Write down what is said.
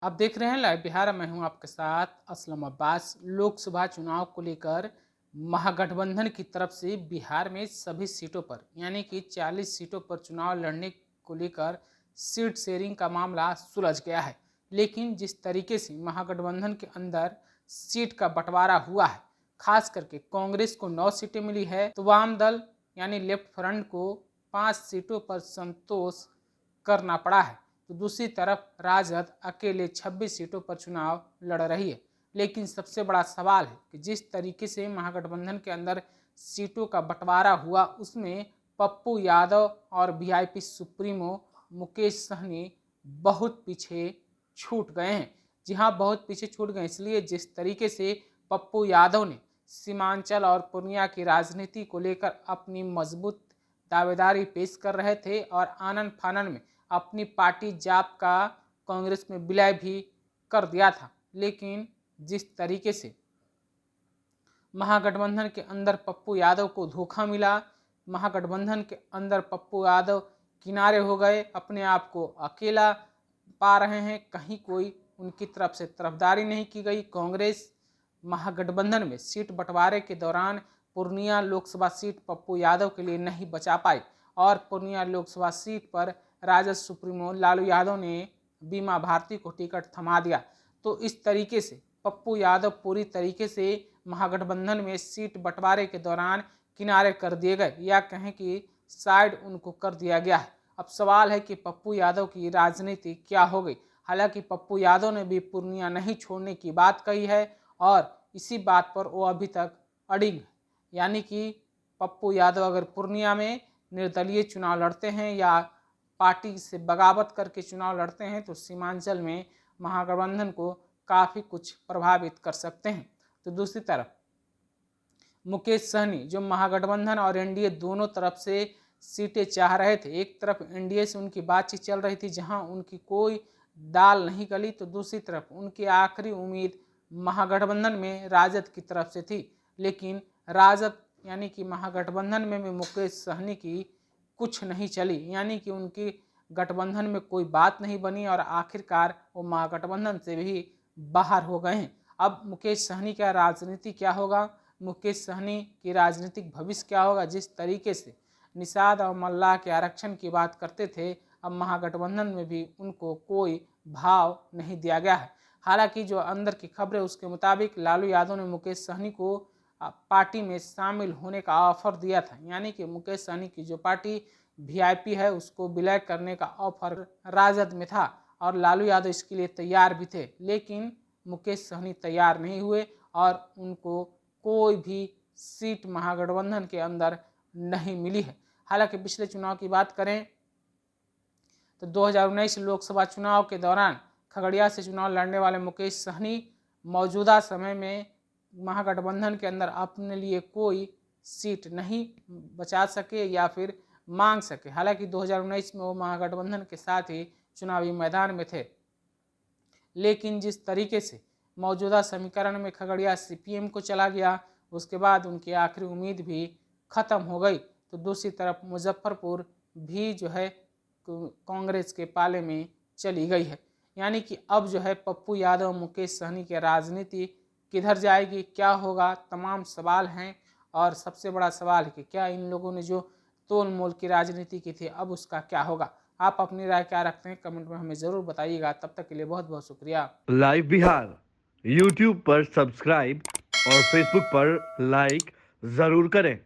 आप देख रहे हैं लाइव बिहार। मैं हूं आपके साथ असलम अब्बास। लोकसभा चुनाव को लेकर महागठबंधन की तरफ से बिहार में सभी सीटों पर यानी कि 40 सीटों पर चुनाव लड़ने को लेकर सीट शेयरिंग का मामला सुलझ गया है। लेकिन जिस तरीके से महागठबंधन के अंदर सीट का बंटवारा हुआ है, खास करके कांग्रेस को 9 सीटें मिली है तो वाम दल यानी लेफ्ट फ्रंट को 5 सीटों पर संतोष करना पड़ा है। तो दूसरी तरफ राजद अकेले 26 सीटों पर चुनाव लड़ रही है। लेकिन सबसे बड़ा सवाल है कि जिस तरीके से महागठबंधन के अंदर सीटों का बंटवारा हुआ उसमें पप्पू यादव और वीआईपी सुप्रीमो मुकेश सहनी बहुत पीछे छूट गए हैं। जी हाँ, बहुत पीछे छूट गए इसलिए जिस तरीके से पप्पू यादव ने सीमांचल और पूर्णिया की राजनीति को लेकर अपनी मजबूत दावेदारी पेश कर रहे थे और आनन फानन में अपनी पार्टी जाप का कांग्रेस में विलय भी कर दिया था। लेकिन जिस तरीके से महागठबंधन के अंदर पप्पू यादव को धोखा मिला, महागठबंधन के अंदर पप्पू यादव किनारे हो गए, अपने आप को अकेला पा रहे हैं, कहीं कोई उनकी तरफ से तरफदारी नहीं की गई। कांग्रेस महागठबंधन में सीट बंटवारे के दौरान पूर्णिया लोकसभा सीट पप्पू यादव के लिए नहीं बचा पाई और पूर्णिया लोकसभा सीट पर राजद सुप्रीमो लालू यादव ने बीमा भारती को टिकट थमा दिया। तो इस तरीके से पप्पू यादव पूरी तरीके से महागठबंधन में सीट बंटवारे के दौरान किनारे कर दिए गए या कहें कि साइड उनको कर दिया गया है। अब सवाल है कि पप्पू यादव की राजनीति क्या हो गई। हालांकि पप्पू यादव ने भी पूर्णिया नहीं छोड़ने की बात कही है और इसी बात पर वो अभी तक अड़िग है। यानी कि पप्पू यादव अगर पूर्णिया में निर्दलीय चुनाव लड़ते हैं या पार्टी से बगावत करके चुनाव लड़ते हैं तो सीमांचल में महागठबंधन को काफ़ी कुछ प्रभावित कर सकते हैं। तो दूसरी तरफ मुकेश सहनी जो महागठबंधन और एनडीए दोनों तरफ से सीटें चाह रहे थे, एक तरफ एनडीए से उनकी बातचीत चल रही थी जहां उनकी कोई दाल नहीं गली, तो दूसरी तरफ उनकी आखिरी उम्मीद महागठबंधन में राजद की तरफ से थी। लेकिन राजद यानी कि महागठबंधन में भी मुकेश सहनी की कुछ नहीं चली, यानी कि उनकी गठबंधन में कोई बात नहीं बनी और आखिरकार वो महागठबंधन से भी बाहर हो गए हैं। अब मुकेश सहनी का राजनीति क्या होगा, मुकेश सहनी की राजनीतिक भविष्य क्या होगा। जिस तरीके से निषाद और मल्लाह के आरक्षण की बात करते थे, अब महागठबंधन में भी उनको कोई भाव नहीं दिया गया है। हालांकि जो अंदर की खबरें उसके मुताबिक लालू यादव ने मुकेश सहनी को पार्टी में शामिल होने का ऑफर दिया था, यानी कि मुकेश सहनी की जो पार्टी वीआईपी है उसको विलय करने का ऑफर राजद में था और लालू यादव इसके लिए तैयार भी थे। लेकिन मुकेश सहनी तैयार नहीं हुए और उनको कोई भी सीट महागठबंधन के अंदर नहीं मिली है। हालांकि पिछले चुनाव की बात करें तो 2019 लोकसभा चुनाव के दौरान खगड़िया से चुनाव लड़ने वाले मुकेश सहनी मौजूदा समय में महागठबंधन के अंदर अपने लिए कोई सीट नहीं बचा सके या फिर मांग सके। हालांकि 2019 में वो महागठबंधन के साथ ही चुनावी मैदान में थे, लेकिन जिस तरीके से मौजूदा समीकरण में खगड़िया सीपीएम को चला गया, उसके बाद उनकी आखिरी उम्मीद भी ख़त्म हो गई। तो दूसरी तरफ मुजफ्फरपुर भी जो है कांग्रेस के पाले में चली गई है। यानी कि अब जो है पप्पू यादव मुकेश सहनी की राजनीति किधर जाएगी, क्या होगा, तमाम सवाल हैं। और सबसे बड़ा सवाल है कि क्या इन लोगों ने जो तोल मोल की राजनीति की थी अब उसका क्या होगा। आप अपनी राय क्या रखते हैं कमेंट में हमें ज़रूर बताइएगा। तब तक के लिए बहुत बहुत शुक्रिया। लाइव बिहार यूट्यूब पर सब्सक्राइब और फेसबुक पर लाइक जरूर करें।